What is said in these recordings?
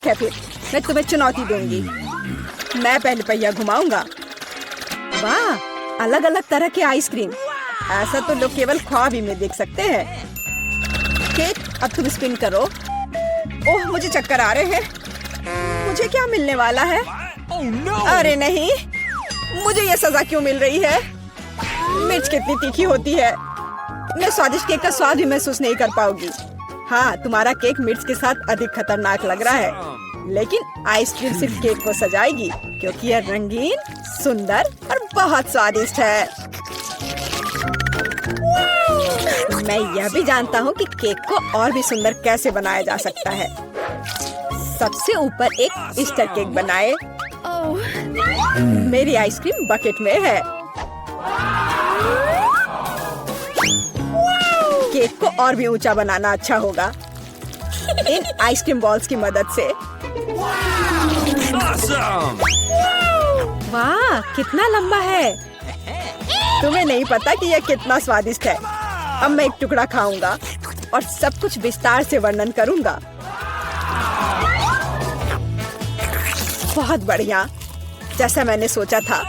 ठीक है फिर, मैं तुम्हें चुनौती दूंगी। मैं पहले पहिया घुमाऊंगा। वाह, अलग अलग तरह के आइसक्रीम। ऐसा तो लोग केवल ख्वाब ही में देख सकते हैं। केक, अब तुम स्पिन करो। ओह, मुझे चक्कर आ रहे हैं। मुझे क्या मिलने वाला है? अरे नहीं, मुझे ये सजा क्यों मिल रही है? मिर्च कितनी तीखी होती है। मैं स्वादिष्ट केक का स्वाद भी महसूस नहीं कर पाऊंगी। हाँ, तुम्हारा केक मिर्च के साथ अधिक खतरनाक लग रहा है, लेकिन आइसक्रीम सिर्फ केक को सजाएगी, क्योंकि यह रंगीन, सुंदर और बहुत स्वादिष्ट है। मैं यह भी जानता हूँ कि केक को और भी सुंदर कैसे बनाया जा सकता है। सबसे ऊपर एक ईस्टर केक बनाए। मेरी आइसक्रीम बकेट में है। केक को और भी ऊंचा बनाना अच्छा होगा इन आइसक्रीम बॉल्स की मदद से। वाह, कितना लंबा है। तुम्हें नहीं पता कि यह कितना स्वादिष्ट है। अब मैं एक टुकड़ा खाऊंगा और सब कुछ विस्तार से वर्णन करूंगा। बहुत बढ़िया, जैसा मैंने सोचा था।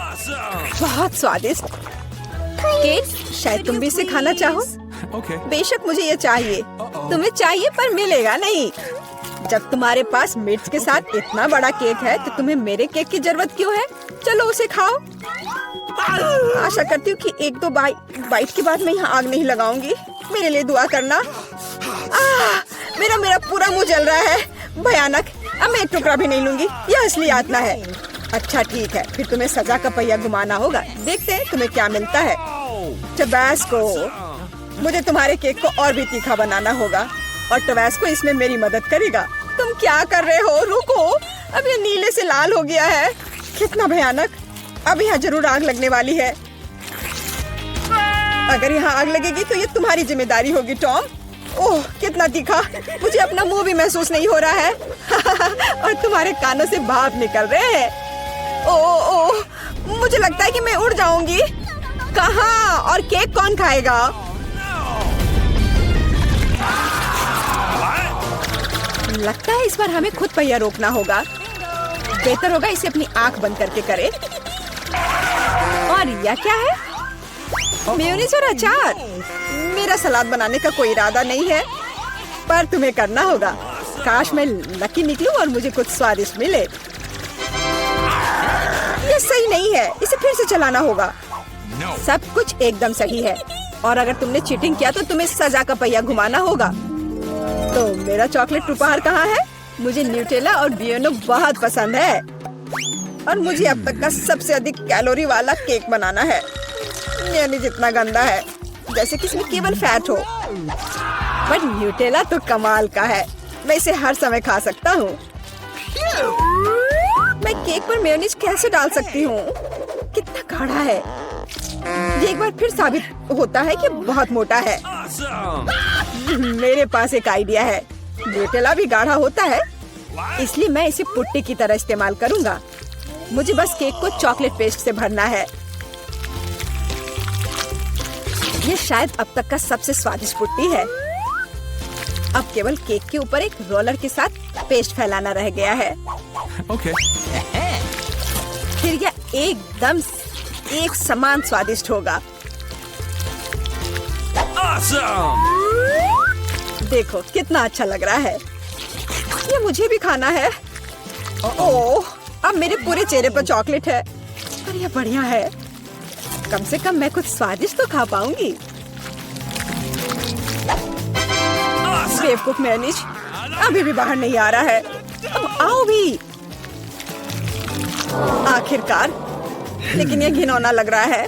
बहुत स्वादिष्ट। केक, शायद तुम भी इसे खाना चाहो। बेशक मुझे ये चाहिए। तुम्हें चाहिए पर मिलेगा नहीं। जब तुम्हारे पास मिर्च के साथ इतना बड़ा केक है तो तुम्हें मेरे केक की जरूरत क्यों है? चलो उसे खाओ। आशा करती हूँ कि एक दो बाइट के बाद मैं यहाँ आग नहीं लगाऊंगी। मेरे लिए दुआ करना। मेरा पूरा मुंह जल रहा है। भयानक। अब मैं एक टुकड़ा भी नहीं लूंगी। यह असली यातना है। अच्छा ठीक है, फिर तुम्हें सजा का पहिया घुमाना होगा। देखते हैं तुम्हें क्या मिलता है। टबैस्को। मुझे तुम्हारे केक को और भी तीखा बनाना होगा और टबैस्को इसमें मेरी मदद करेगा। तुम क्या कर रहे हो? रुको, अब ये नीले से लाल हो गया है। कितना भयानक। अब यहाँ जरूर आग लगने वाली है। अगर यहाँ आग लगेगी तो ये तुम्हारी जिम्मेदारी होगी टॉम। ओह, कितना तीखा। मुझे अपना मुंह भी महसूस नहीं हो रहा है और तुम्हारे कानों से भाप निकल रहे हैं। ओह, मुझे लगता है कि मैं उड़ जाऊंगी। कहाँ? और केक कौन खाएगा? लगता है इस बार हमें खुद पहिया रोकना होगा। बेहतर होगा इसे अपनी आंख बंद करके करे। और यह क्या है? मेयोनीज और अचार। मेरा सलाद बनाने का कोई इरादा नहीं है, पर तुम्हें करना होगा। काश मैं लकी निकलूं और मुझे कुछ स्वादिष्ट मिले। ये सही नहीं है, इसे फिर से चलाना होगा। सब कुछ एकदम सही है और अगर तुमने चीटिंग किया तो तुम्हें सजा का पहिया घुमाना होगा। तो मेरा चॉकलेट उपहार कहाँ है? मुझे न्यूटेला और बियोनो बहुत पसंद है और मुझे अब तक का सबसे अधिक कैलोरी वाला केक बनाना है। यानी जितना गंदा है, जैसे कि इसमें केवल फैट हो। बट न्यूटेला तो कमाल का है। मैं इसे हर समय खा सकता हूँ। मैं केक पर मेयोनीज कैसे डाल सकती हूँ? कितना गाढ़ा है। ये एक बार फिर साबित होता है कि बहुत मोटा है। मेरे पास एक आइडिया है। न्यूटेला भी गाढ़ा होता है, इसलिए मैं इसे पुट्टी की तरह इस्तेमाल करूंगा। मुझे बस केक को चॉकलेट पेस्ट से भरना है। ये शायद अब तक का सबसे स्वादिष्ट पुट्टी है। अब केवल केक के ऊपर एक रोलर के साथ पेस्ट फैलाना रह गया है। फिर यह एकदम एक समान स्वादिष्ट होगा। देखो कितना अच्छा लग रहा है। ये मुझे भी खाना है। ओह, अब मेरे पूरे चेहरे पर चॉकलेट है। पर यह बढ़िया है। कम से कम मैं कुछ स्वादिष्ट तो खा पाऊंगी। बेवकूफ मेयोनीज अभी भी बाहर नहीं आ रहा है। अब आओ भी। आखिरकार, लेकिन यह घिनौना लग रहा है।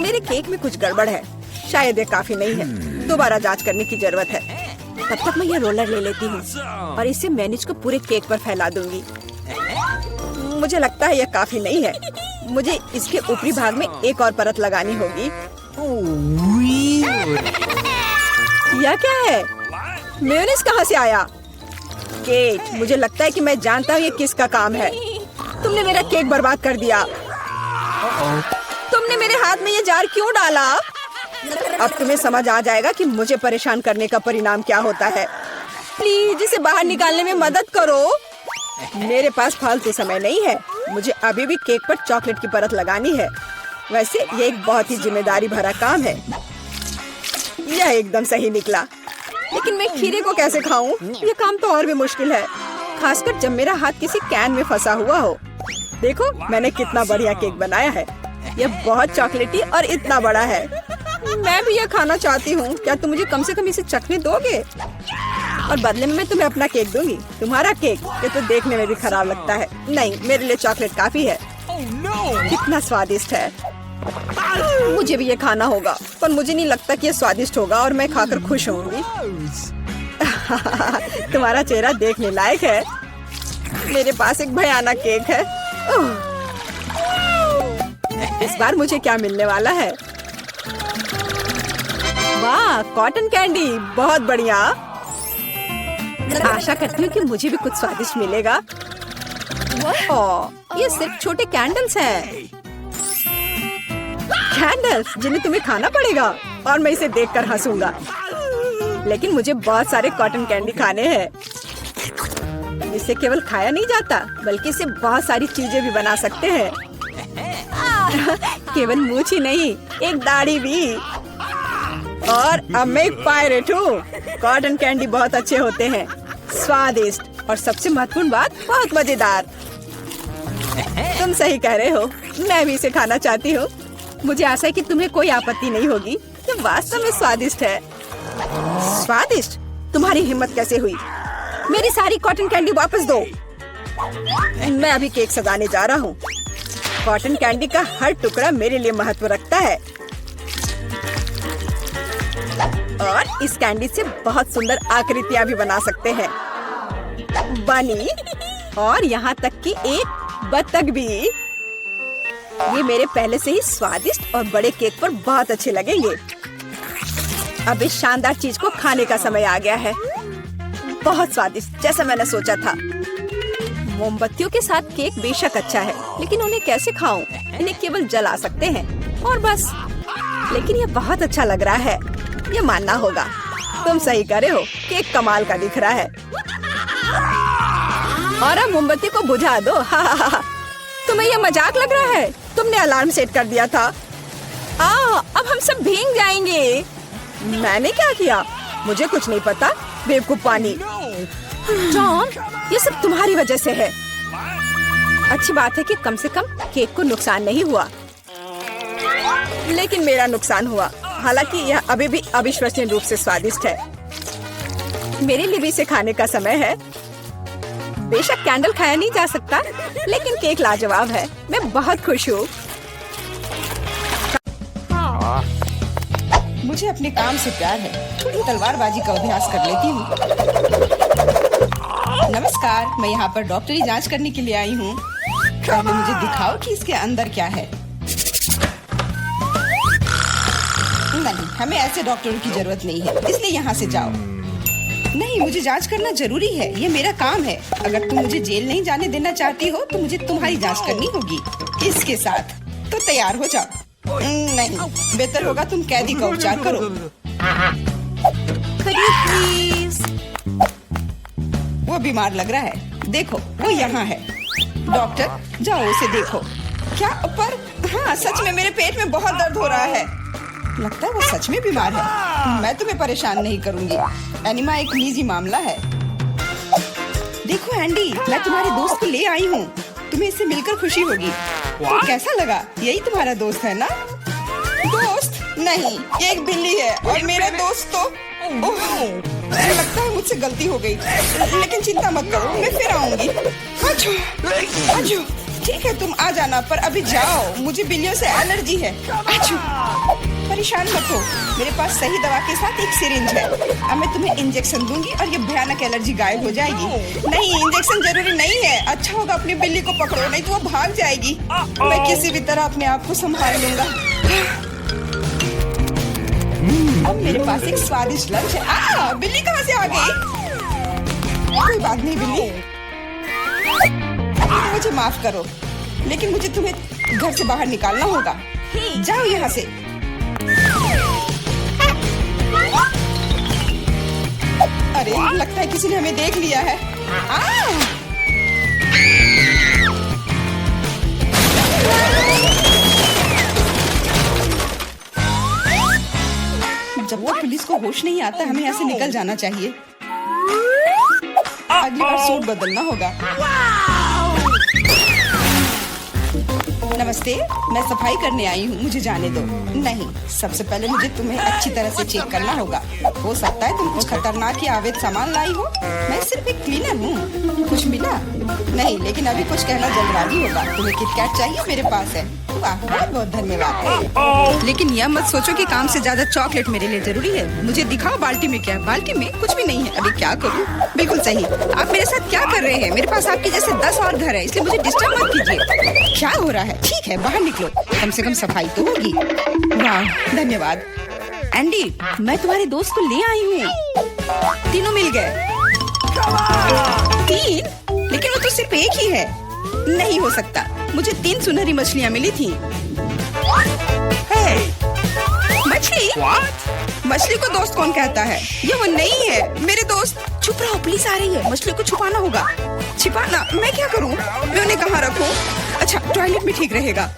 मेरे केक में कुछ गड़बड़ है। शायद ये काफी नहीं है। दोबारा जांच करने की जरूरत है। तब तक मैं ये रोलर ले लेती हूँ और इसे मेयोनीज को पूरे केक पर फैला दूंगी। मुझे लगता है यह काफी नहीं है। मुझे इसके ऊपरी भाग में एक और परत लगानी होगी। यह क्या है? मेयोनीज कहाँ से आया? केट, मुझे लगता है कि मैं जानता हूँ ये किसका काम है। तुमने मेरा केक बर्बाद कर दिया। तुमने मेरे हाथ में ये जार क्यों डाला? अब तुम्हें समझ आ जाएगा कि मुझे परेशान करने का परिणाम क्या होता है। प्लीज इसे बाहर निकालने में मदद करो। मेरे पास फालतू समय नहीं है। मुझे अभी भी केक पर चॉकलेट की परत लगानी है। वैसे ये एक बहुत ही जिम्मेदारी भरा काम है। यह एकदम सही निकला, लेकिन मैं खीरे को कैसे खाऊं? ये काम तो और भी मुश्किल है, खासकर जब मेरा हाथ किसी कैन में फंसा हुआ हो। देखो मैंने कितना बढ़िया केक बनाया है। यह बहुत चॉकलेटी और इतना बड़ा है। मैं भी यह खाना चाहती हूँ। क्या तुम मुझे कम से कम इसे चखने दोगे? और बदले में मैं तुम्हें अपना केक दूंगी। तुम्हारा केक ये तो देखने में भी खराब लगता है। नहीं, मेरे लिए चॉकलेट काफी है। कितना स्वादिष्ट है। मुझे भी ये खाना होगा, पर मुझे नहीं लगता कि ये स्वादिष्ट होगा और मैं खाकर खुश होंगी। तुम्हारा चेहरा देखने लायक है। मेरे पास एक भयानक केक है। इस बार मुझे क्या मिलने वाला है? वाह, कॉटन कैंडी, बहुत बढ़िया। आशा करती हूँ कि मुझे भी कुछ स्वादिष्ट मिलेगा। ओह, ये सिर्फ छोटे कैंडल्स हैं। कैंडल्स जिन्हें तुम्हें खाना पड़ेगा और मैं इसे देखकर हंसूंगा। लेकिन मुझे बहुत सारे कॉटन कैंडी खाने हैं। इसे केवल खाया नहीं जाता, बल्कि इसे बहुत सारी चीजें भी बना सकते हैं। केवल मूंछ ही नहीं, एक दाढ़ी भी। और अब मैं एक पायरेट हूँ। कॉटन कैंडी बहुत अच्छे होते हैं, स्वादिष्ट और सबसे महत्वपूर्ण बात, बहुत मजेदार। तुम सही कह रहे हो, मैं भी इसे खाना चाहती हूँ। मुझे आशा है कि तुम्हें कोई आपत्ति नहीं होगी। ये वास्तव में स्वादिष्ट है। स्वादिष्ट? तुम्हारी हिम्मत कैसे हुई? मेरी सारी कॉटन कैंडी वापस दो। मैं अभी केक सजाने जा रहा हूँ। कॉटन कैंडी का हर टुकड़ा मेरे लिए महत्व रखता है। और इस कैंडी से बहुत सुंदर आकृतियाँ भी बना सकते हैं। बनी, और यहाँ तक कि एक बत्तख भी। ये मेरे पहले से ही स्वादिष्ट और बड़े केक पर बहुत अच्छे लगेंगे। अब इस शानदार चीज को खाने का समय आ गया है। बहुत स्वादिष्ट, जैसा मैंने सोचा था। मोमबत्तियों के साथ केक बेशक अच्छा है, लेकिन उन्हें कैसे खाऊं? इन्हें केवल जला सकते हैं और बस। लेकिन ये बहुत अच्छा लग रहा है, ये मानना होगा। तुम सही करे हो, केक कमाल का दिख रहा है। और अब मोमबत्ती को बुझा दो। तुम्हें ये मजाक लग रहा है? तुमने अलार्म सेट कर दिया था। अब हम सब भीग जाएंगे। मैंने क्या किया? मुझे कुछ नहीं पता, बेवकूफ पानी। जॉन, ये सब तुम्हारी वजह से है। अच्छी बात है कि कम से कम केक को नुकसान नहीं हुआ, लेकिन मेरा नुकसान हुआ। हालांकि यह अभी भी अविश्वसनीय रूप से स्वादिष्ट है। मेरे लिए भी इसे खाने का समय है। बेशक कैंडल खाया नहीं जा सकता, लेकिन केक लाजवाब है। मैं बहुत खुश हूँ। मुझे अपने काम से प्यार है। थोड़ी तलवारबाजी का अभ्यास कर लेती हूँ। नमस्कार, मैं यहाँ पर डॉक्टरी जांच करने के लिए आई हूँ। पहले मुझे दिखाओ कि इसके अंदर क्या है। नहीं, हमें ऐसे डॉक्टरों की जरूरत नहीं है, इसलिए यहाँ से जाओ। नहीं, मुझे जांच करना जरूरी है, ये मेरा काम है। अगर तुम मुझे जेल नहीं जाने देना चाहती हो, तो मुझे तुम्हारी जांच करनी होगी। इसके साथ तो तैयार हो जाओ। नहीं, बेहतर होगा तुम कैदी का उपचार करो। प्लीज। वो बीमार लग रहा है, देखो वो यहाँ है। डॉक्टर, जाओ उसे देखो। क्या? पर हाँ, सच में मेरे पेट में बहुत दर्द हो रहा है। लगता है वो सच में बीमार है। मैं तुम्हें परेशान नहीं करूंगी। एनिमा एक निजी मामला है। देखो एंडी, मैं तुम्हारे दोस्त को ले आई हूँ। तुम्हें इससे मिलकर खुशी होगी। तो कैसा लगा? यही तुम्हारा दोस्त है ना? दोस्त? नहीं, ये एक बिल्ली है और मेरा दोस्त तो। मुझे लगता है मुझसे गलती हो गई, लेकिन चिंता मत करो, मैं फिर आऊंगी। आजू, आजू। ठीक है, तुम आ जाना, पर अभी जाओ, मुझे बिल्लियों से एलर्जी है। आजू। परेशान मत हो, मेरे पास सही दवा के साथ एक सिरिंज है। अब मैं तुम्हें इंजेक्शन दूंगी और ये भयानक एलर्जी गायब हो जाएगी। नहीं, इंजेक्शन जरूरी नहीं है। अच्छा होगा अपनी बिल्ली को पकड़ो, नहीं तो वो भाग जाएगी। मैं किसी भी तरह अपने आप को संभाल लूंगा। अब मेरे पास एक स्वादिष्ट लंच है। बिल्ली कहाँ से आ गई? कोई बात नहीं बिल्ली, मुझे माफ करो, लेकिन मुझे तुम्हें घर से बाहर निकालना होगा। जाओ यहाँ से। अरे, लगता है किसी ने हमें देख लिया है। होश नहीं आता, हमें यहाँ से निकल जाना चाहिए। अगली बार सूट बदलना होगा। नमस्ते, मैं सफाई करने आई हूँ, मुझे जाने दो। नहीं, सबसे पहले मुझे तुम्हें अच्छी तरह से चेक करना होगा। हो सकता है तुम कुछ खतरनाक या अवैध सामान लाई हो। मैं सिर्फ एक क्लीनर हूँ। कुछ मिला? नहीं, लेकिन अभी कुछ कहना जल्दबाजी होगा। तुम्हें किटकैट चाहिए? मेरे पास है। वाह, बहुत बहुत धन्यवाद। लेकिन यह मत सोचो कि काम से ज्यादा चॉकलेट मेरे लिए जरूरी है। मुझे दिखाओ बाल्टी में क्या है। बाल्टी में कुछ भी नहीं है। अभी क्या करूँ? बिल्कुल सही। आप मेरे साथ क्या कर रहे हैं? मेरे पास आपके जैसे 10 और घर है, इसलिए मुझे डिस्टर्ब मत कीजिए। क्या हो रहा है? ठीक है, बाहर निकलो, कम से कम सफाई तो होगी। वाह, धन्यवाद। एंडी, मैं तुम्हारे दोस्त को ले आई हूँ। तीनों मिल गए। 3? लेकिन वो तो सिर्फ एक ही है। नहीं हो सकता, मुझे 3 सुनहरी मछलियाँ मिली थी। मछली? मछली को दोस्त कौन कहता है? ये वो नहीं है मेरे दोस्त। चुप रहो, पुलिस आ रही है। मछली को छुपाना होगा। छिपाना? मैं क्या करूँ? मैं उन्हें कहाँ रखूँ? अच्छा, टॉयलेट में ठीक रहेगा।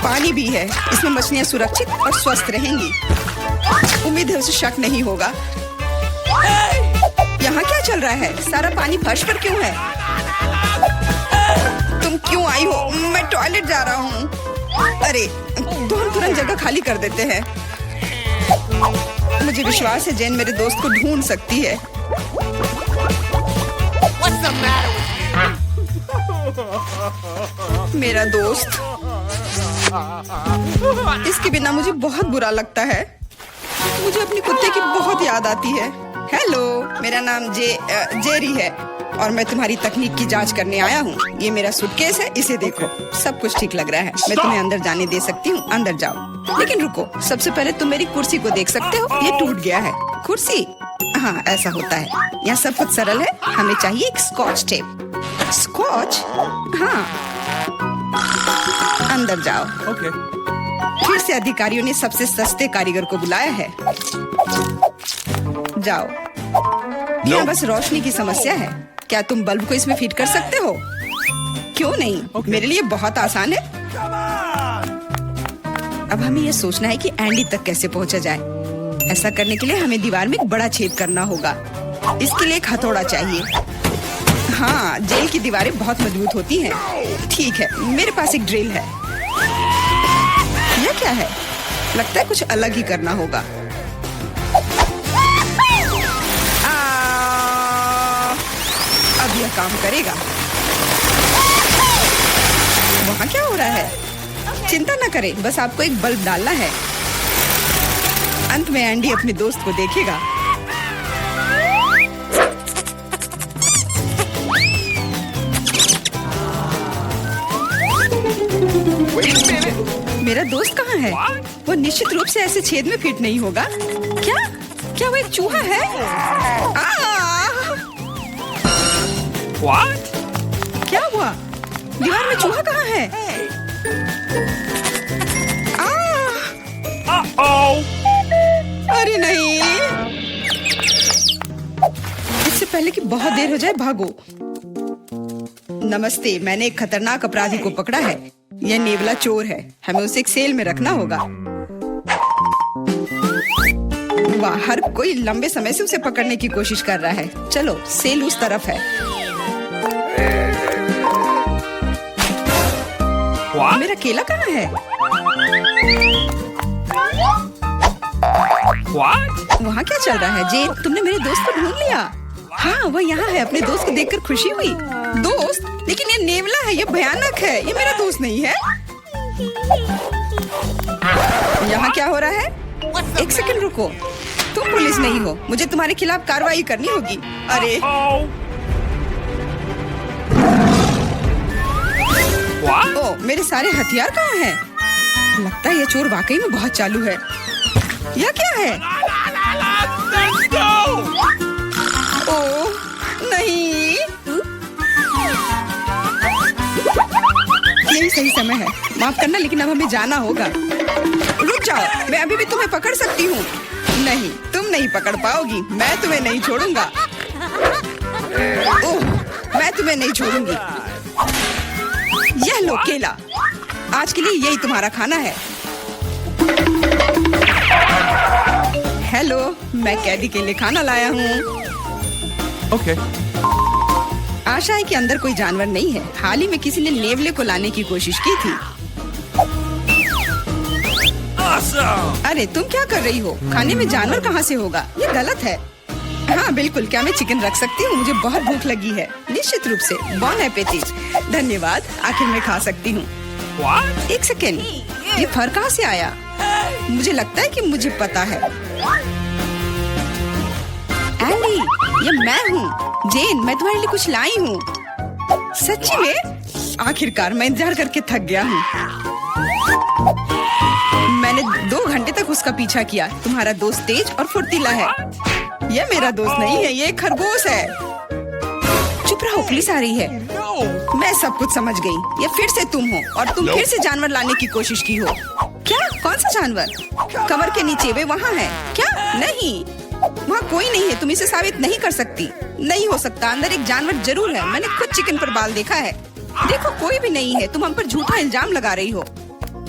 पानी भी है, इसमें मछलियाँ सुरक्षित और स्वस्थ रहेंगी। उम्मीद है उसे शक नहीं होगा। यहाँ क्या चल रहा है? सारा पानी फर्श पर क्यों है? तुम क्यों आई हो? मैं टॉयलेट जा रहा हूँ। अरे, तो हम तुरंत जगह खाली कर देते हैं। मुझे विश्वास है जेन मेरे दोस्त को ढूंढ सकती है। मेरा दोस्त। इसके बिना मुझे बहुत बुरा लगता है। मुझे अपने कुत्ते की बहुत याद आती है। हेलो, मेरा नाम जेरी है और मैं तुम्हारी तकनीक की जांच करने आया हूँ। ये मेरा सूटकेस है, इसे देखो। सब कुछ ठीक लग रहा है। मैं तुम्हें अंदर जाने दे सकती हूँ, अंदर जाओ। लेकिन रुको, सबसे पहले तुम मेरी कुर्सी को देख सकते हो। ये टूट गया है। कुर्सी? हाँ, ऐसा होता है। यहाँ सब कुछ सरल है। हमें चाहिए एक स्कॉच टेप। स्कॉच? हाँ, अंदर जाओ। Okay. फिर से अधिकारियों ने सबसे सस्ते कारीगर को बुलाया है। जाओ। यह बस रोशनी की समस्या है। क्या तुम बल्ब को इसमें फिट कर सकते हो? क्यों नहीं? मेरे लिए बहुत आसान है। अब हमें यह सोचना है कि एंडी तक कैसे पहुंचा जाए। ऐसा करने के लिए हमें दीवार में एक बड़ा छेद करना होगा। इसके लिए एक हथौड़ा चाहिए। हाँ, जेल की दीवारें बहुत मजबूत होती हैं। ठीक है, मेरे पास एक ड्रिल है। यह क्या है? लगता है कुछ अलग ही करना होगा। अब यह काम करेगा। वहाँ क्या हो रहा है? चिंता न करें, बस आपको एक बल्ब डालना है। अंत में एंडी अपने दोस्त को देखेगा। मेरा दोस्त कहाँ है? वो निश्चित रूप से ऐसे छेद में फिट नहीं होगा। क्या वो एक चूहा है? क्या हुआ? दीवार में चूहा कहाँ है? अरे नहीं! इससे पहले कि बहुत देर हो जाए, भागो। नमस्ते, मैंने एक खतरनाक अपराधी को पकड़ा है। यह नेवला चोर है। हमें उसे एक सेल में रखना होगा। वाह, हर कोई लंबे समय से उसे पकड़ने की कोशिश कर रहा है। चलो, सेल उस तरफ है। मेरा केला कहाँ है? वहाँ क्या चल रहा है? जे, तुमने मेरे दोस्त को ढूंढ लिया? हाँ, वह यहाँ है। अपने दोस्त को देखकर खुशी हुई। दोस्त? लेकिन ये नेवला है, ये भयानक है। ये मेरा दोस्त नहीं है। यहाँ क्या हो रहा है? एक सेकंड रुको। तुम पुलिस नहीं हो। मुझे तुम्हारे खिलाफ कार्रवाई करनी होगी। अरे, ओ, मेरे सारे हथियार कहाँ हैं? लगता है ये चोर वाकई में बहुत चालू है। यह क्या है? ओह, नहीं। यही सही समय है। माफ करना, लेकिन अब हमें जाना होगा। रुक जाओ, मैं अभी भी तुम्हें पकड़ सकती हूँ। नहीं, तुम नहीं पकड़ पाओगी। मैं तुम्हें नहीं छोड़ूंगा। ओह, मैं तुम्हें नहीं छोड़ूंगी। यह लो केला। आज के लिए यही तुम्हारा खाना है। हेलो, मैं कैदी के लिए खाना लाया हूँ। Okay. आशा है कि अंदर कोई जानवर नहीं है। हाल ही में किसी ने नेवले को लाने की कोशिश की थी। Awesome. अरे तुम क्या कर रही हो? खाने में जानवर कहाँ से होगा? ये गलत है। हाँ बिल्कुल, क्या मैं चिकन रख सकती हूँ? मुझे बहुत भूख लगी है। निश्चित रूप से। बॉन एपेटिट। धन्यवाद, आखिर मैं खा सकती हूँ। What? एक सेकेंड, ये फर कहाँ से आया? मुझे लगता है कि मुझे पता है। एंडी, ये मैं हूँ। जेन, मैं तुम्हारे लिए कुछ लाई हूँ। सच्ची में? आखिरकार मैं इंतजार करके थक गया हूँ। मैंने 2 घंटे तक उसका पीछा किया। तुम्हारा दोस्त तेज और फुर्तीला है। ये मेरा दोस्त नहीं है, ये एक खरगोश है। चुप रहो, पुलिस आ रही है। No. मैं सब कुछ समझ गई। ये फिर से तुम हो और तुम फिर से जानवर लाने की कोशिश की हो। क्या? कौन सा जानवर? कमर के नीचे, वे वहाँ है। क्या? नहीं, वहाँ कोई नहीं है। तुम इसे साबित नहीं कर सकती। नहीं हो सकता, अंदर एक जानवर जरूर है। मैंने खुद चिकन पर बाल देखा है। देखो, कोई भी नहीं है। तुम हम पर झूठा इल्जाम लगा रही हो।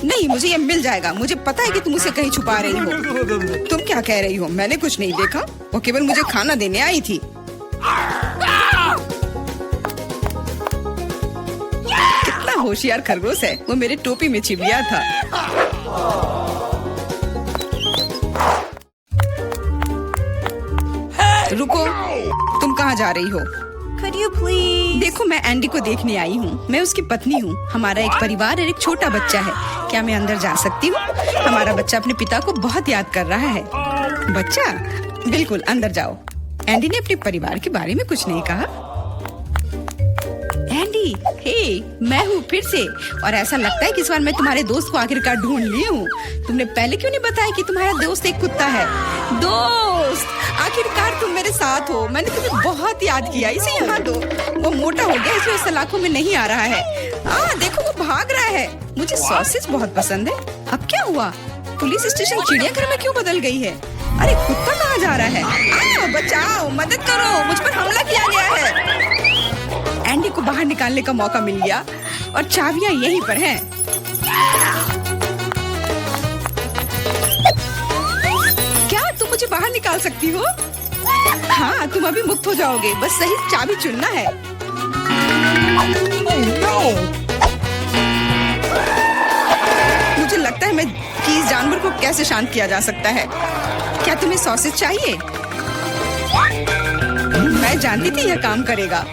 नहीं, मुझे ये मिल जाएगा। मुझे पता है कि तुम उसे कहीं छुपा रही हो। तुम क्या कह रही हो? मैंने कुछ नहीं देखा। वो केवल मुझे खाना देने आई थी। कितना होशियार खरगोश है। वो मेरे टोपी में छिप गया था। रुको, तुम कहाँ जा रही हो? Could you please? देखो, मैं एंडी को देखने आई हूँ। मैं उसकी पत्नी हूँ। हमारा एक परिवार और एक छोटा बच्चा है। क्या मैं अंदर जा सकती हूँ? हमारा बच्चा अपने पिता को बहुत याद कर रहा है। बच्चा? बिल्कुल, अंदर जाओ। एंडी ने अपने परिवार के बारे में कुछ नहीं कहा। एंडी, हे, मैं हूँ फिर से। और ऐसा लगता है कि इस बार मैं तुम्हारे दोस्त को आखिरकार ढूंढ ली हूँ। तुमने पहले क्यों नहीं बताया कि तुम्हारा दोस्त एक कुत्ता है? दोस्त, आखिरकार तुम मेरे साथ हो। मैंने तुम्हें बहुत याद किया। इसे यहाँ दो। वो मोटा हो गया, इसलिए उस सलाखों में नहीं आ रहा है। देखो, वो भाग रहा है। मुझे सॉसेज बहुत पसंद है। अब क्या हुआ? पुलिस स्टेशन चिड़ियाघर में क्यों बदल गई है? अरे कुत्ता कहाँ जा रहा है? बचाओ, मदद करो, मुझ पर हमला किया गया है। एंडी को बाहर निकालने का मौका मिल गया और चाबियां यहीं पर हैं। क्या तुम मुझे बाहर निकाल सकती हो? हाँ, तुम अभी मुक्त हो जाओगे। बस सही चाबी चुनना है। Oh no. मुझे लगता है कि इस जानवर को कैसे शांत किया जा सकता है। क्या तुम्हें सॉसेज चाहिए? मैं जानती थी यह काम करेगा।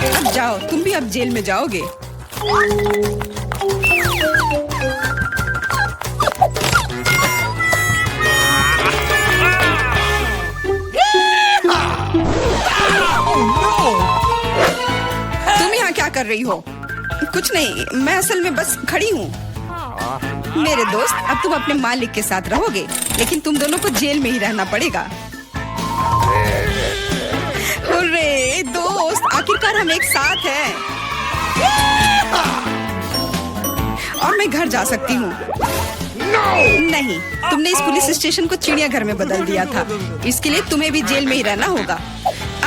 अब जाओ, तुम भी अब जेल में जाओगे। तुम यहाँ क्या कर रही हो? कुछ नहीं, मैं असल में बस खड़ी हूँ। मेरे दोस्त, अब तुम अपने मालिक के साथ रहोगे, लेकिन तुम दोनों को जेल में ही रहना पड़ेगा। हुर्रे दोस्त, आखिरकार हम एक साथ हैं। और मैं घर जा सकती हूँ। नहीं, तुमने इस पुलिस स्टेशन को चिड़ियाघर में बदल दिया था। इसके लिए तुम्हें भी जेल में ही रहना होगा।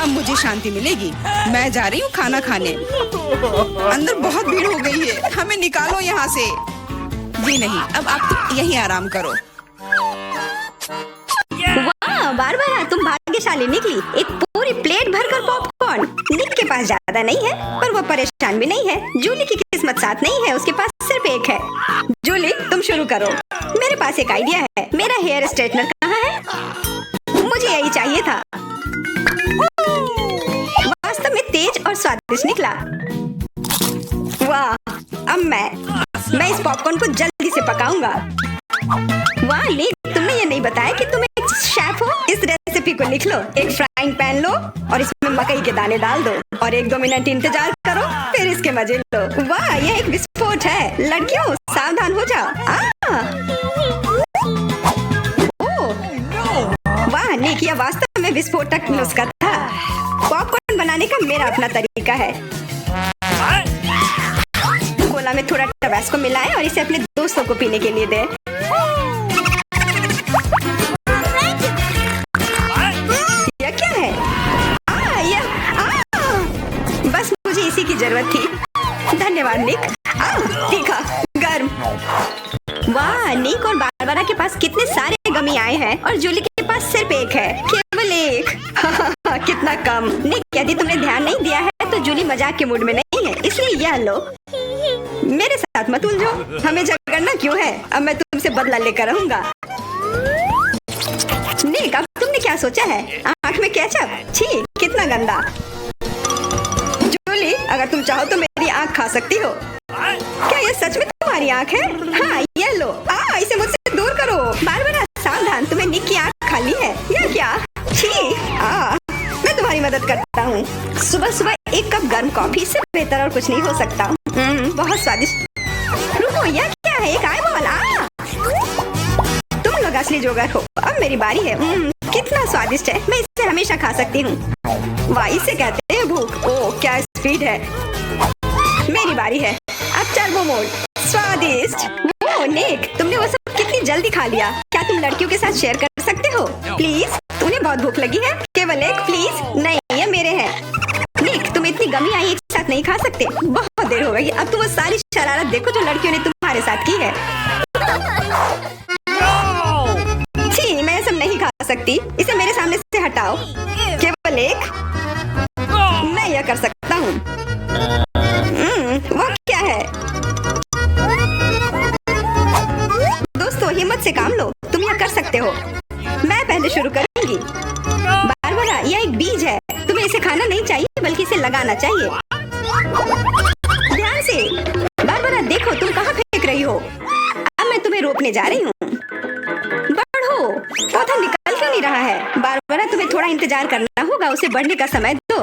अब मुझे शांति मिलेगी। मैं जा रही हूँ खाना खाने। अंदर बहुत भीड़ हो गई है। हमें निकालो यहाँ से। जी नहीं, अब आप तो यहीं आराम करो। वाह, बारबरा, तुम भाग्यशाली निकली। एक पूरी प्लेट भरकर पॉपकॉर्न। निक के पास ज्यादा नहीं है, पर वो परेशान भी नहीं है। जूली की किस्मत साथ नहीं है, उसके पास सिर्फ एक है। जूली, तुम शुरू करो। मेरे पास एक आइडिया है। मेरा हेयर स्ट्रेटनर कहाँ है? मुझे यही चाहिए था। वास्तव में तेज और स्वादिष्ट निकला। वाह, अब मैं इस पॉपकॉर्न को जल्दी से पकाऊंगा। वाह निक, तुमने ये नहीं बताया कि तुम एक शेफ हो। इस रेसिपी को लिख लो। एक फ्राइंग पैन लो और इसमें मकई के दाने डाल दो और 1-2 मिनट इंतजार करो, फिर इसके मजे लो। वाह, यह एक विस्फोट है। लड़कियों, सावधान हो जाओ। वाह निक, यह वास्तव में विस्फोटक नुस्खा था। पॉपकॉर्न बनाने का मेरा अपना तरीका है। कोला में थोड़ा टबास्को मिलाएं और इसे अपने दोस्तों को पीने के लिए दें। यह क्या है? बस मुझे इसी की जरूरत थी। धन्यवाद निक। तीखा, गर्म। वाह, निक और बारबरा के पास कितने सारे गमी आए हैं और जूली के पास सिर्फ एक है, केवल एक। कितना कम। निक, यदि तुमने ध्यान नहीं दिया है तो जूली मजाक के मूड में नहीं है, इसलिए यह लो। मेरे साथ मत उलझो, हमें झगड़ना क्यों है? अब मैं तुमसे बदला लेकर रहूंगा। निक, अब तुमने क्या सोचा है? आँख में केचप? छी, कितना गंदा। जूली, अगर तुम चाहो तो मेरी आँख खा सकती हो। क्या ये सच में तुम्हारी आँख है? हाँ, ये लो। इसे मुझसे दूर करो। बारबरा, सावधान, तुम्हें निक की आँख खाली है। यह क्या? छी, मैं तुम्हारी मदद करता हूँ। सुबह सुबह एक कप गर्म कॉफी से बेहतर और कुछ नहीं हो सकता। बहुत स्वादिष्ट। रुको, यह क्या है? एक आईबॉल। तुम लोग असली जोगर हो। अब मेरी बारी है। कितना स्वादिष्ट है, मैं इसे हमेशा खा सकती हूँ। वाह, इसे कहते हैं भूख। ओह, क्या स्पीड है। मेरी बारी है। अब टर्बो मोड। स्वादिष्ट। ओह निक, तुमने वो सब कितनी जल्दी खा लिया। क्या तुम लड़कियों के साथ शेयर कर सकते हो? प्लीज, तुम्हें बहुत भूख लगी है? केवल एक? प्लीज। नहीं, ये मेरे हैं। निक, तुम इतनी गमी आई एक साथ नहीं खा सकते। बहुत देर हो गई। अब तुम वो सारी शरारत देखो जो लड़कियों ने तुम्हारे साथ की है। छी, मैं सब नहीं खा सकती। इसे मेरे सामने से हटाओ। केवल एक? मैं यह कर सकता हूँ। वो क्या है? दोस्तों, हिम्मत से काम लो, तुम यह कर सकते हो। मैं पहले शुरू करूंगी। बारबरा, यह एक बीज है। तुम्हें इसे खाना नहीं चाहिए बल्कि इसे लगाना चाहिए। ध्यान से। बारबरा, देखो तुम कहाँ फेंक रही हो। अब मैं तुम्हें रोकने जा रही हूँ। बढ़ो। पौधा निकल क्यों नहीं रहा है? बारबरा, तुम्हें थोड़ा इंतजार करना होगा, उसे बढ़ने का समय दो।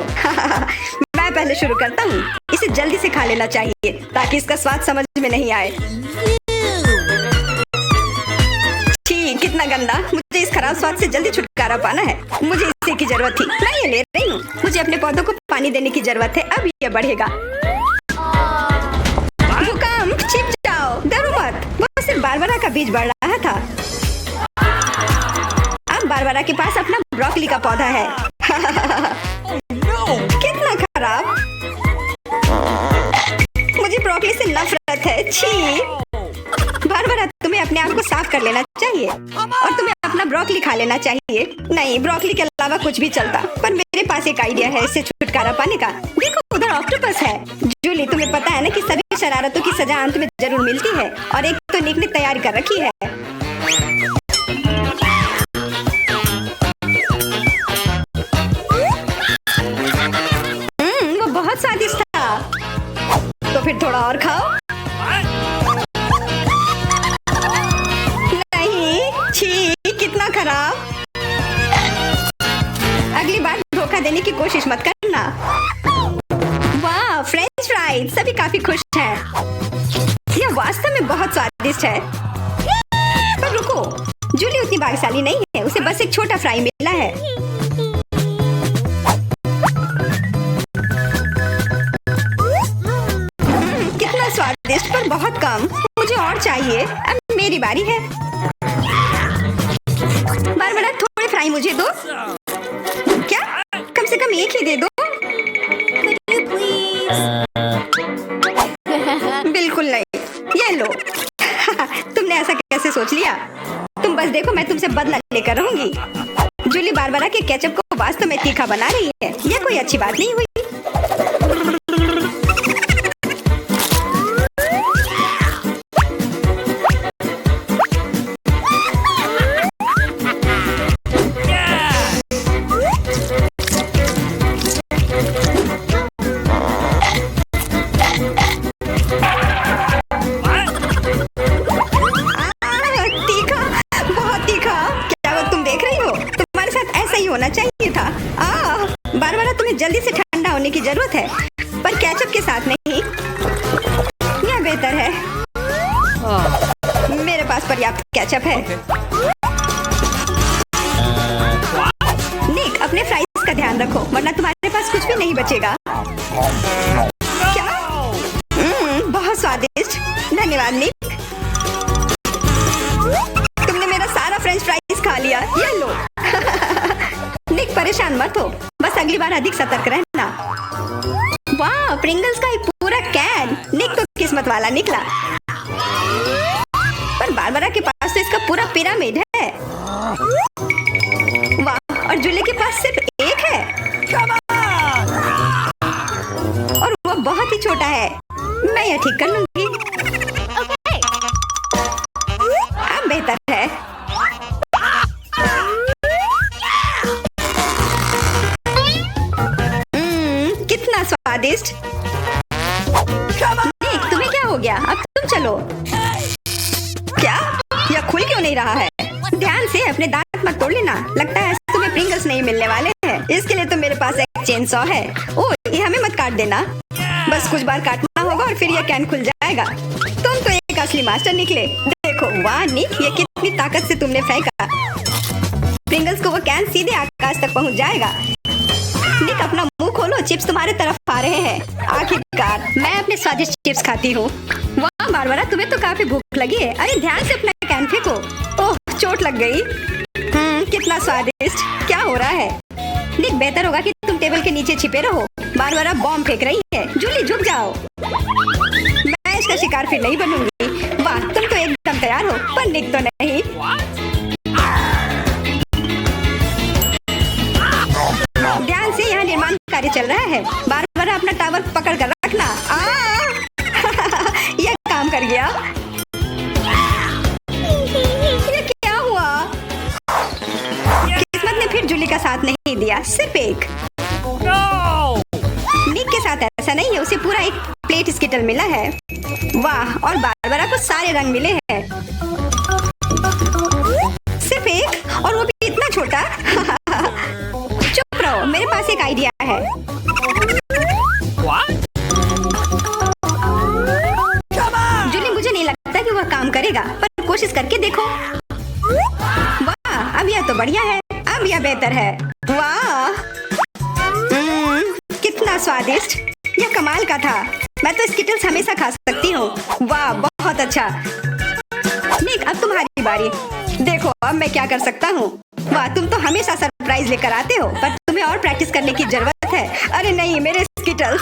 मैं पहले शुरू करता हूँ। इसे जल्दी से खा लेना चाहिए ताकि इसका स्वाद समझ में नहीं आए। छी, कितना गंदा। मुझे इस खराब स्वाद से जल्दी छुटकारा पाना है। मुझे इसे की जरूरत थी। मैं ये ले रही हूँ। मुझे अपने पौधों को पानी देने की जरूरत है। अब ये बढ़ेगा। भूकंप, छिप जाओ, डरो मत। वो सिर्फ बारबरा का बीज बढ़ रहा था। अब बारबरा के पास अपना ब्रोकली का पौधा है। कितना खराब। मुझे ब्रोकली से नफरत है। छी। बारबरा, तुम्हें अपने आप को साफ कर लेना चाहिए और तुम्हें अपना ब्रोकली खा लेना चाहिए। नहीं, ब्रोकली के अलावा कुछ भी चलता, पर मेरे पास एक आइडिया है इससे छुटकारा पाने का। देखो, उधर ऑक्टोपस है। जूली, तुम्हें पता है ना कि सभी शरारतों की सजा अंत में जरूर मिलती है, और एक तो निक ने तैयारी कर रखी है। वो बहुत स्वादिष्ट था। तो फिर थोड़ा और खाओ। छी, कितना खराब। अगली बार धोखा देने की कोशिश मत करना। वाह, फ्रेंच फ्राइज। सभी काफी खुश हैं। यह वास्तव में बहुत स्वादिष्ट है। पर रुको, जूली उतनी भाग्यशाली नहीं है। उसे बस एक छोटा फ्राई मिला है। कितना स्वादिष्ट, पर बहुत कम। मुझे और चाहिए। अब मेरी बारी है। बारबरा, थोड़े फ्राई मुझे दो। क्या? कम से कम एक ही दे दो। बिल्कुल नहीं। ये लो। तुमने ऐसा कैसे सोच लिया? तुम बस देखो, मैं तुमसे बदला लेकर रहूंगी। जूली बारबरा के केचप को वास्तव में तीखा बना रही है। यह कोई अच्छी बात नहीं हुई। होना चाहिए था। बारबरा, तुम्हें जल्दी से ठंडा होने की जरूरत है, पर केचप के साथ नहीं। यह बेहतर है। मेरे पास पर्याप्त केचप है। निक, अपने फ्राइज का ध्यान रखो, वरना तुम्हारे पास कुछ भी नहीं बचेगा। क्या? बहुत स्वादिष्ट। धन्यवाद निक। तुमने मेरा सारा फ्रेंच फ्राइज खा लिया। ये लो। निक, परेशान मत हो, बस अगली बार अधिक सतर्क रहना। वाह, प्रिंगल्स का एक पूरा कैन। निक तो किस्मत वाला निकला। पर पिरामिड है। वाह, और जूली के पास सिर्फ एक है और वो बहुत ही छोटा है। मैं यह ठीक कर लूंगी। अब बेहतर है। कितना स्वादिष्ट। निक, तुम्हें क्या हो गया? अब तुम चलो। क्या? यह खुल क्यों नहीं रहा है? ध्यान से, अपने दांत मत तोड़ लेना। लगता है तुम्हें प्रिंगल्स नहीं मिलने वाले हैं। इसके लिए तो मेरे पास एक चेन सॉ है। ओह, ये हमें मत काट देना। बस कुछ बार काटना होगा और फिर यह कैन खुल जाएगा। तुम तो एक असली मास्टर निकले। देखो, वाह निक, ये कितनी ताकत से तुमने फेंका। प्रिंगल्स को वो कैन सीधे आकाश तक पहुंच जाएगा। निक, अपना मुंह खोलो, चिप्स तुम्हारे तरफ आ रहे हैं। आखिरकार मैं अपने स्वादिष्ट चिप्स खाती हूँ। वाह बारबरा, तुम्हें तो काफी भूख लगी है। अरे ध्यान से अपना कैन फेंको। ओह, चोट लग गई। कितना स्वादिष्ट। क्या हो रहा है? निक, बेहतर होगा कि तुम टेबल के नीचे छिपे रहो। बारबरा बॉम्ब फेंक रही है। जूली, झुक जाओ। मैं इसका शिकार फिर नहीं बनूंगी। वाह, तुम तो एकदम तैयार हो, पर निक तो नहीं। ध्यान से, यहाँ निर्माण कार्य चल रहा है। बारबरा, अपना टावर पकड़ कर रखना। यह काम कर गया। ये क्या हुआ? किस्मत ने फिर जूली का साथ नहीं दिया, सिर्फ एक। निक के साथ ऐसा नहीं है, उसे पूरा एक प्लेट स्किटल मिला है। वाह, और बारबरा को सारे रंग मिले हैं। सिर्फ एक, और वो भी इतना छोटा। चुप रहो, मेरे पास एक आइडिया है। जूली, मुझे नहीं लगता कि वह काम करेगा, पर कोशिश करके देखो। वाह, अब यह तो बढ़िया है। अब यह बेहतर है। वाह, कितना स्वादिष्ट। यह कमाल का था। मैं तो स्किटल्स हमेशा खा सकती हूँ। वाह, बहुत अच्छा। निक, अब तुम्हारी बारी। देखो, अब मैं क्या कर सकता हूँ। वाह, तुम तो हमेशा सरप्राइज लेकर आते हो, पर तुम्हें और प्रैक्टिस करने की जरूरत है। अरे नहीं, मेरे स्किटल्स।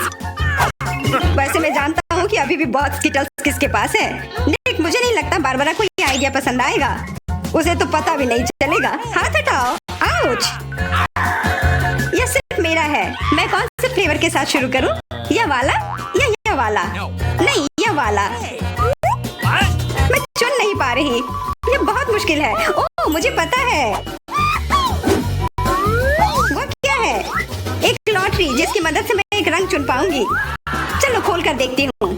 वैसे मैं जानता हूँ कि अभी भी बहुत स्किटल्स किसके पास है। निक, मुझे नहीं लगता बारबरा को ये आइडिया पसंद आएगा। उसे तो पता भी नहीं चलेगा। हाथ हटाओ। आउच। यह सिर्फ मेरा है। मैं कौन से फ्लेवर के साथ शुरू करूँ? यह वाला या यह वाला? नहीं, यह वाला। मैं चुन नहीं पा रही। यह बहुत मुश्किल है। ओह, मुझे पता है। वो क्या है? एक लॉटरी, जिसकी मदद से मैं एक रंग चुन पाऊंगी। चलो खोल कर देखती हूँ।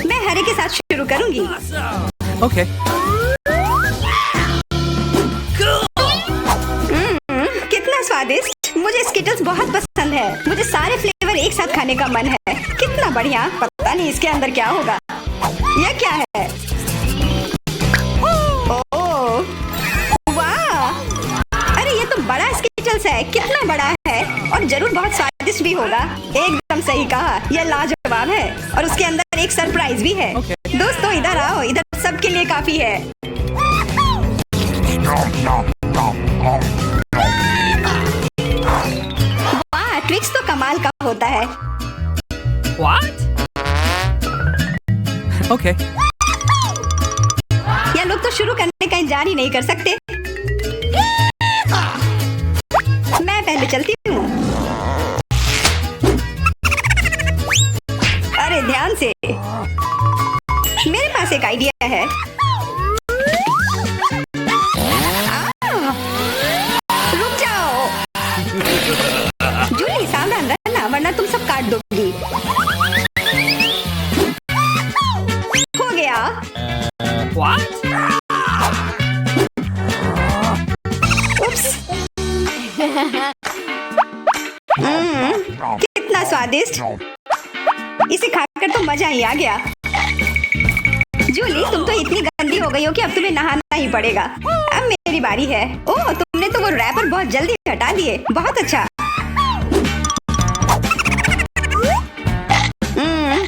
मैं हरे के साथ शुरू करूंगी। Okay. कितना स्वादिष्ट। मुझे स्किटल्स बहुत पसंद है। मुझे सारे फ्लेवर एक साथ खाने का मन है। कितना बढ़िया। पता नहीं इसके अंदर क्या होगा। यह क्या है? ओह, वाह। अरे ये तो बड़ा स्किटल्स है। कितना बड़ा है, और जरूर बहुत स्वादिष्ट भी होगा। एकदम सही कहा। यह लाजवाब है, और उसके अंदर एक सरप्राइज भी है। दोस्तों, इधर आओ। इधर सबके लिए काफी है। वाह, ट्विक्स तो कमाल का होता है। What? Okay. ये लोग तो शुरू करने का इंतजार ही नहीं कर सकते। मैं पहले चलती हूँ। अरे ध्यान से, मेरे पास एक आइडिया है। रुक जाओ। जूली, सावधान रहना, वरना तुम सब काट दोगी। हो गया। What? उप्स। कितना स्वादिष्ट। इसे खाकर तो मजा ही आ गया। जूली, तुम तो इतनी गंदी हो गई हो कि अब तुम्हें नहाना ही पड़ेगा। अब मेरी बारी है। ओह, तुमने तो वो रैपर बहुत जल्दी हटा दिए। बहुत अच्छा।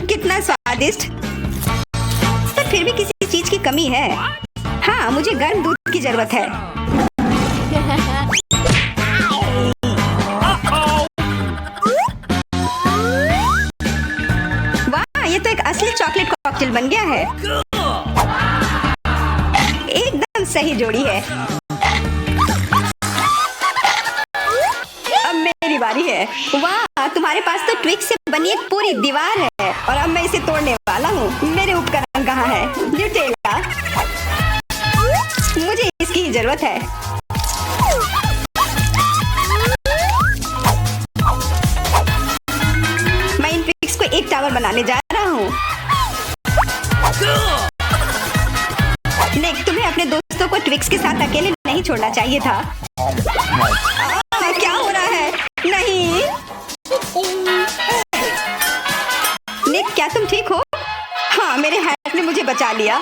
कितना स्वादिष्ट। पर फिर भी किसी चीज की कमी है। हाँ, मुझे गर्म दूध की जरूरत है। वाह, ये तो एक असली चॉकलेट कॉकटेल बन गया है। सही जोड़ी है। अब मेरी बारी है। वाह, तुम्हारे पास तो ट्विक्स से बनी एक पूरी दीवार है और अब मैं इसे तोड़ने वाला हूँ। मेरे उपकरण कहाँ है? न्यूटेला, मुझे इसकी जरूरत है। मैं इन ट्विक्स को एक टावर बनाने जा रहा हूँ। निक, तुम्हें अपने दोस्तों को ट्विक्स के साथ अकेले नहीं छोड़ना चाहिए था। क्या हो रहा है? नहीं निक, क्या तुम ठीक हो? हाँ, मेरे हैट ने मुझे बचा लिया।